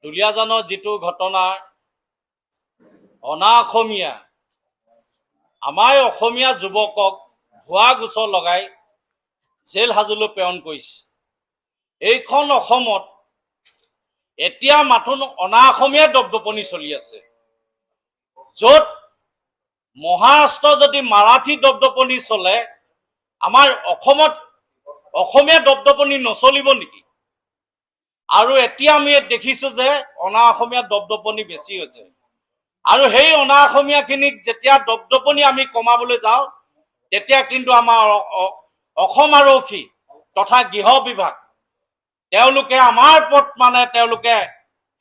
দুলীয়াজানৰ যিটো ঘটনা অনা অসমীয়া আমাৰ অসমীয়া যুৱকক ভুৱা গোচৰ লগাই জেল হাজতলৈ প্ৰেৰণ কৰিছে। এইখন অসমত এতিয়া মাথোন অনা অসমীয়া দপদপনি চলি আছে, য'ত মহাৰাষ্ট্ৰ যদি মাৰাঠী দপদপনি চলে আমাৰ অসমত অসমীয়া দপদপনি নচলিব নেকি? আৰু এতিয়া আমি দেখিছো যে অনা অসমীয়া দপদপনি বেছি হৈছে, আৰু সেই অনা অসমীয়াখিনিক যেতিয়া দপদপনি আমি কমাবলৈ যাওঁ তেতিয়া কিন্তু আমাৰ অসম আৰক্ষী তথা গৃহ বিভাগ তেওঁলোকে আমাৰ ওপৰত তেওঁলোকে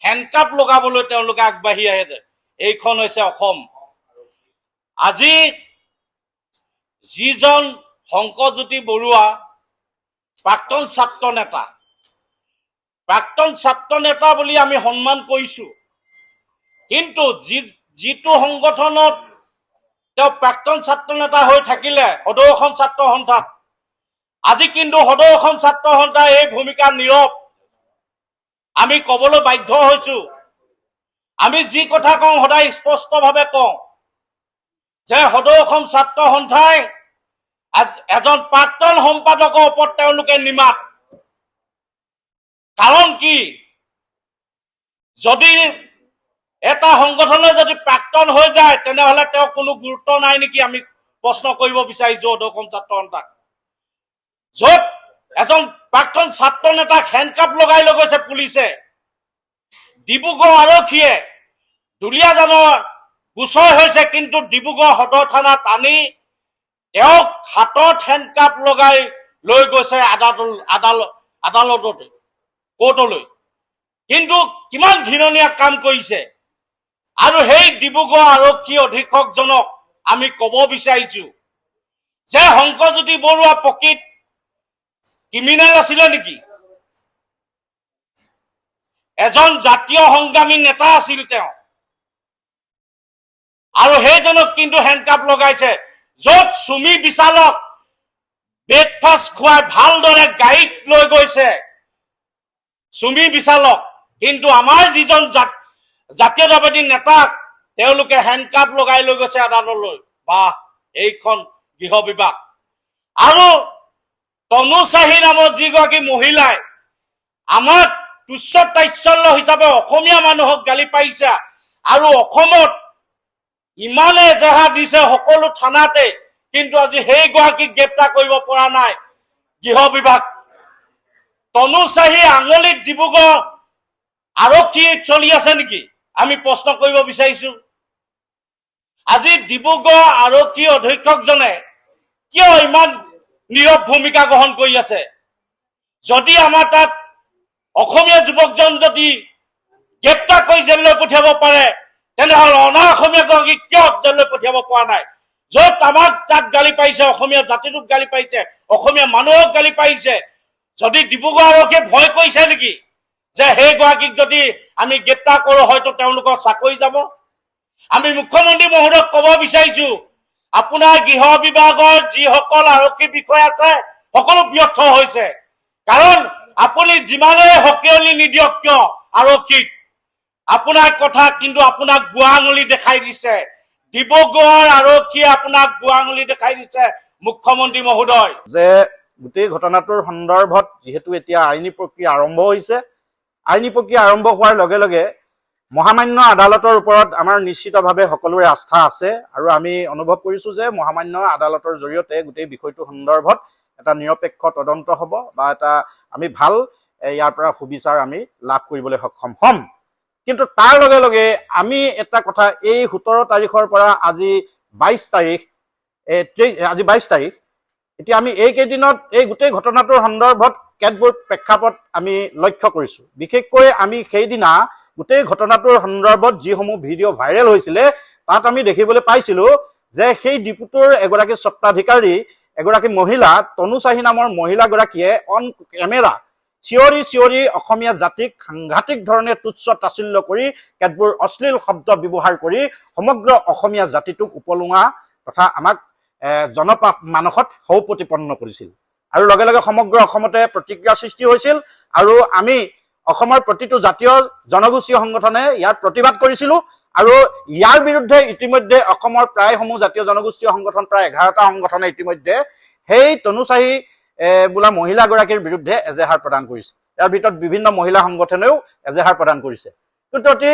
হেণ্ডকাপ লগাবলৈ তেওঁলোকে আগবাঢ়ি আহে যে এইখন হৈছে অসম। আজি যিজন শংকৰজ্যোতি বৰুৱা প্ৰাক্তন ছাত্ৰ নেতা বুলি আমি সন্মান কৰিছো, কিন্তু যিটো সংগঠনত তেওঁ প্ৰাক্তন ছাত্ৰ নেতা হৈ থাকিলে সদৌ অসম ছাত্ৰ সন্থাত, আজি কিন্তু সদৌ অসম ছাত্ৰ সন্থাৰ এই ভূমিকা নীৰৱ। আমি কবলৈ বাধ্য হৈছো, আমি যি কথা কওঁ সদায় স্পষ্টভাৱে কওঁ যে সদৌ অসম ছাত্ৰ সন্থাই এজন প্ৰাক্তন সম্পাদকৰ ওপৰত তেওঁলোকে নিমাত। কাৰণ কি, যদি এটা সংগঠনে যদি প্ৰাক্তন হৈ যায় তেনেহলে তেওঁ কোনো গুৰুত্ব নাই নেকি? আমি প্ৰশ্ন কৰিব বিচাৰিছো সদৌ অসম ছাত্ৰ সন্থাক, য'ত এজন প্ৰাক্তন ছাত্ৰ নেতাক হেণ্ডকাপ লগাই লৈ গৈছে পুলিচে। ডিব্ৰুগড় আৰক্ষীয়ে দুলীয়াজানৰ গোচৰ হৈছে, কিন্তু ডিব্ৰুগড় সদৰ থানাত আনি তেওঁক হাতত হেণ্ডকাপ লগাই লৈ গৈছে আদালতলৈ, কোৰ্টলৈ। কিন্তু কিমান ঘৃণনীয় কাম কৰিছে। আৰু সেই ডিব্ৰুগড় আৰক্ষী অধীক্ষকজনক আমি কব বিচাৰিছো যে শংকৰজ্যোতি বৰুৱা প্ৰকৃত ক্ৰিমিনেল আছিলে নেকি? এজন জাতীয় সংগ্ৰামী নেতা আছিল তেওঁ, আৰু সেইজনক কিন্তু হেণ্ডকাপ লগাইছে। য'ত চুমি বিচালক ব্ৰেকফাষ্ট খুৱাই ভালদৰে গাড়ীত লৈ গৈছে চুমি বিচালক, কিন্তু আমাৰ যিজন জাতীয়তাবাদী নেতাক তেওঁলোকে হেণ্ডকাপ লগাই লৈ গৈছে আদালতলৈ। বাহ, এইখন গৃহ বিভাগ। আৰু তনু চাহী নামৰ যিগৰাকী মহিলাই আমাক তুচ্ছ তাচ্ছল্য হিচাপে অসমীয়া মানুহক গালি পাৰিছে, আৰু অসমত ইমানে এজাহাৰ দিছে সকলো থানাতে, কিন্তু আজি সেইগৰাকীক গ্ৰেপ্তাৰ কৰিব পৰা নাই গৃহ বিভাগ। তনু চাহী আঙুলিত ডিব্ৰুগড় আৰক্ষী চলি আছে নেকি? আমি প্ৰশ্ন কৰিব বিচাৰিছো। আজি ডিব্ৰুগড় আৰক্ষী অধীক্ষকজনে কিয় ইমান নীৰৱ ভূমিকা গ্ৰহণ কৰি আছে? যদি আমাৰ তাত অসমীয়া যুৱকজন যদি গ্ৰেপ্তাৰ কৰি জেললৈ পঠিয়াব পাৰে, তেনেহলে অনা অসমীয়া গৰাকীক কিয় জেললৈ পঠিয়াব পৰা নাই? য'ত আমাক তাত গালি পাৰিছে, অসমীয়া জাতিটোক গালি পাৰিছে, অসমীয়া মানুহক গালি পাৰিছে, যদি ডিব্ৰুগড় আৰক্ষীয়ে ভয় কৰিছে নেকি যে সেইগৰাকীক যদি আমি গ্ৰেপ্তাৰ কৰো হয়তো তেওঁলোকৰ চাকৰি যাব? আমি মুখ্যমন্ত্ৰী মহোদয়ক কব বিচাৰিছো, আপোনাৰ গৃহ বিভাগৰ যিসকল আৰক্ষী বিষয়া আছে সকলো ব্যৰ্থ হৈছে। কাৰণ আপুনি যিমানেই সকিয়নি নিদিয়ক কিয় আৰক্ষীক, আপোনাৰ কথা কিন্তু আপোনাক বুঢ়া আঙুলি দেখাই দিছে। ডিব্ৰুগড় আৰক্ষীয়ে আপোনাক বুঢ়া আঙুলি দেখাই দিছে মুখ্যমন্ত্ৰী মহোদয়। যে গোটেই ঘটনাটোৰ সন্দৰ্ভত যিহেতু এতিয়া আইনী প্ৰক্ৰিয়া আৰম্ভ হৈছে, আইনী প্ৰক্ৰিয়া আৰম্ভ হোৱাৰ লগে লগে মহামান্য আদালতৰ ওপৰত আমাৰ নিশ্চিতভাৱে সকলোৰে আস্থা আছে, আৰু আমি অনুভৱ কৰিছো যে মহামান্য আদালতৰ জৰিয়তে গোটেই বিষয়টো সন্দৰ্ভত এটা নিৰপেক্ষ তদন্ত হ'ব, বা এটা আমি ভাল ইয়াৰ পৰা সুবিচাৰ আমি লাভ কৰিবলৈ সক্ষম হ'ম। কিন্তু তাৰ লগে লগে আমি এটা কথা, এই 17 তাৰিখৰ পৰা আজি 22 তাৰিখ, এতিয়া আমি এইকেইদিনত এই গোটেই ঘটনাটোৰ সন্দৰ্ভত কেতবোৰ প্ৰেক্ষাপট আমি লক্ষ্য কৰিছো। বিশেষকৈ আমি সেইদিনা গোটেই ঘটনাটোৰ সন্দৰ্ভত যিসমূহ ভিডিঅ' ভাইৰেল হৈছিলে তাত আমি দেখিবলৈ পাইছিলো যে সেই ডিপুটোৰ এগৰাকী স্বত্বাধিকাৰী এগৰাকী মহিলা তনু চাহী নামৰ মহিলাগৰাকীয়ে অন কেমেৰা চিঞৰি অসমীয়া জাতিক সাংঘাতিক ধৰণে তুচ্ছ তাচ্ছিল্য কৰি কেতবোৰ অশ্লীল শব্দ ব্যৱহাৰ কৰি সমগ্ৰ অসমীয়া জাতিটোক উপলুঙা তথা আমাক জনমানসত সৌপ্ৰতিপন্ন কৰিছিল, আৰু লগে লগে সমগ্ৰ অসমতে প্ৰতিক্ৰিয়া সৃষ্টি হৈছিল। আৰু আমি অসমৰ প্ৰতিটো জাতীয় জনগোষ্ঠীয় সংগঠনে ইয়াৰ প্ৰতিবাদ কৰিছিলো আৰু ইয়াৰ বিৰুদ্ধে ইতিমধ্যে অসমৰ প্ৰায়সমূহ জাতীয় জনগোষ্ঠীয় সংগঠন প্ৰায় 11টা সংগঠনে ইতিমধ্যে সেই তনুচাহী বোলা মহিলাগৰাকীৰ বিৰুদ্ধে এজেহাৰ প্ৰদান কৰিছে। ইয়াৰ ভিতৰত বিভিন্ন মহিলা সংগঠনেও এজেহাৰ প্ৰদান কৰিছে। কিন্তু অতি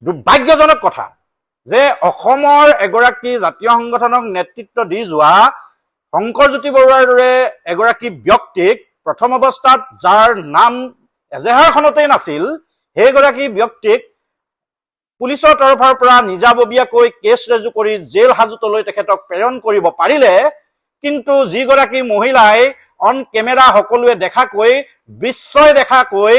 দুৰ্ভাগ্যজনক কথা যে অসমৰ এগৰাকী জাতীয় সংগঠনক নেতৃত্ব দি যোৱা শংকৰজ্যোতি বৰুৱাৰ দৰে এগৰাকী ব্যক্তিক প্ৰথম অৱস্থাত যাৰ নাম এজেহাৰখনতেই নাছিল সেইগৰাকী ব্যক্তিক পুলিচৰ তৰফৰ পৰা নিজাববীয়াকৈ কেছ ৰেজু কৰি জেল হাজতলৈ তেখেতক প্ৰেৰণ কৰিব পাৰিলে, কিন্তু যিগৰাকী মহিলাই অন কেমেৰা সকলোৱে দেখাকৈ বিশ্বই দেখাকৈ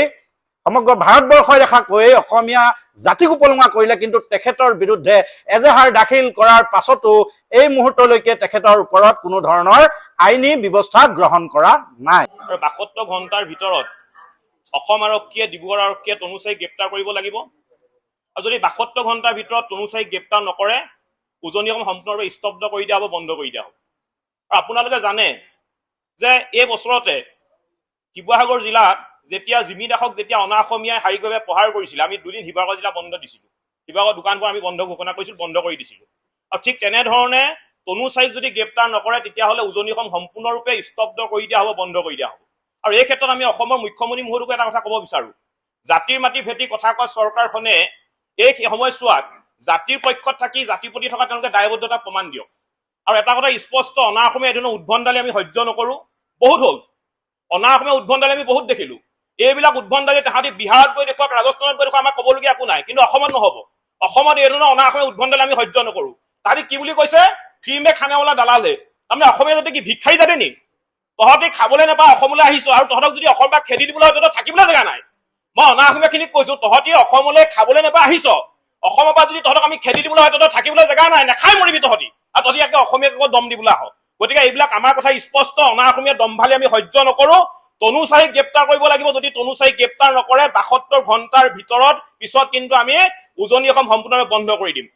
সমগ্ৰ ভাৰতবৰ্ষই দেখাকৈ অসমীয়া জাতিক উপলুঙা কৰিলে, কিন্তু তেখেতৰ বিৰুদ্ধে এজেহাৰ দাখিল কৰাৰ পাছতো এই মুহূৰ্তলৈকে তেখেতৰ ওপৰত কোনো ধৰণৰ আইনী ব্যৱস্থা গ্ৰহণ কৰা নাই। 72 ঘণ্টাৰ ভিতৰত অসম আৰক্ষীয়ে ডিব্ৰুগড় আৰক্ষীয়ে তনুচাহীক গ্ৰেপ্তাৰ কৰিব লাগিব আৰু যদি 72 ঘণ্টাৰ ভিতৰত তনুচাহীক গ্ৰেপ্তাৰ নকৰে উজনি অসম সম্পূৰ্ণৰূপে স্তব্ধ কৰি দিয়া হ'ব, বন্ধ কৰি দিয়া হ'ব। আৰু আপোনালোকে জানে যে এই বছৰতে শিৱসাগৰ জিলাত যেতিয়া জিমি দাসক যেতিয়া অনা অসমীয়াই শাৰীৰিকভাৱে প্ৰহাৰ কৰিছিলে, আমি 2 দিন শিৱসাগৰ জিলা বন্ধ দিছিলোঁ। শিৱসাগৰ দোকানবোৰ আমি বন্ধ ঘোষণা কৰিছিলোঁ, বন্ধ কৰি দিছিলোঁ। আৰু ঠিক তেনেধৰণে তনুচাহীক যদি গ্ৰেপ্তাৰ নকৰে তেতিয়াহ'লে উজনি অসম সম্পূৰ্ণৰূপে স্তব্ধ কৰি দিয়া হ'ব, বন্ধ কৰি দিয়া হ'ব। আৰু এই ক্ষেত্ৰত আমি অসমৰ মুখ্যমন্ত্ৰী মহোদয়ক এটা কথা ক'ব বিচাৰোঁ, জাতিৰ মাটি ভেটি কথা কোৱা চৰকাৰখনে এই সময়ছোৱাত জাতিৰ পক্ষত থাকি জাতিৰ প্ৰতি থকা তেওঁলোকে দায়বদ্ধতা প্ৰমাণ দিয়ক। আৰু এটা কথা স্পষ্ট, অনা অসমীয়া এদিনৰ উদ্ভণ্ডালি আমি সহ্য নকৰোঁ, বহুত হ'ল। অনা অসমীয়া উদ্ভণ্ডালি আমি বহুত দেখিলোঁ। এইবিলাক উদ্ভণ্ডালি তাহাঁতি বিহাৰত গৈ দেখুৱাওক, ৰাজস্থানত গৈ দেখুৱাওক, আমাৰ ক'বলগীয়া একো নাই। কিন্তু অসমত নহ'ব। অসমত এই ধৰণৰ অনা অসমীয়া উদ্ভণ্ডালি আমি সহ্য নকৰোঁ। তাহাঁতি কি বুলি কৈছে? ফ্ৰী মে খানেৱালা দালালে। তাৰমানে অসমীয়া জাতি কি ভিক্ষাৰী জাতি নি? তহঁতি খাবলৈ নাপায় অসমলৈ আহিছ আৰু তহঁতক যদি অসমৰ পৰা খেদি দিবলৈ হয় তহঁতৰ থাকিবলৈ জেগা নাই। মই অনা অসমীয়াখিনিক কৈছোঁ, তহঁতি অসমলৈ খাবলৈ নাপায় আহিছ, অসমৰ পৰা যদি তহঁতক আমি খেদি দিবলৈ হয় তহঁতৰ থাকিবলৈ জেগা নাই, নাখাই মৰিবি তহঁতি, আৰু তহঁতি একে অসমীয়াক আকৌ দম দিবলৈ আহ। গতিকে এইবিলাক আমাৰ কথা স্পষ্ট, অনা অসমীয়া দম্ভালি আমি সহ্য নকৰোঁ। তনুচাহীক গ্ৰেপ্তাৰ কৰিব লাগিব। যদি তনুচাহীক গ্ৰেপ্তাৰ নকৰে 72 ঘণ্টাৰ ভিতৰত পিছত কিন্তু আমি উজনি অসম সম্পূৰ্ণভাৱে বন্ধ কৰি দিম।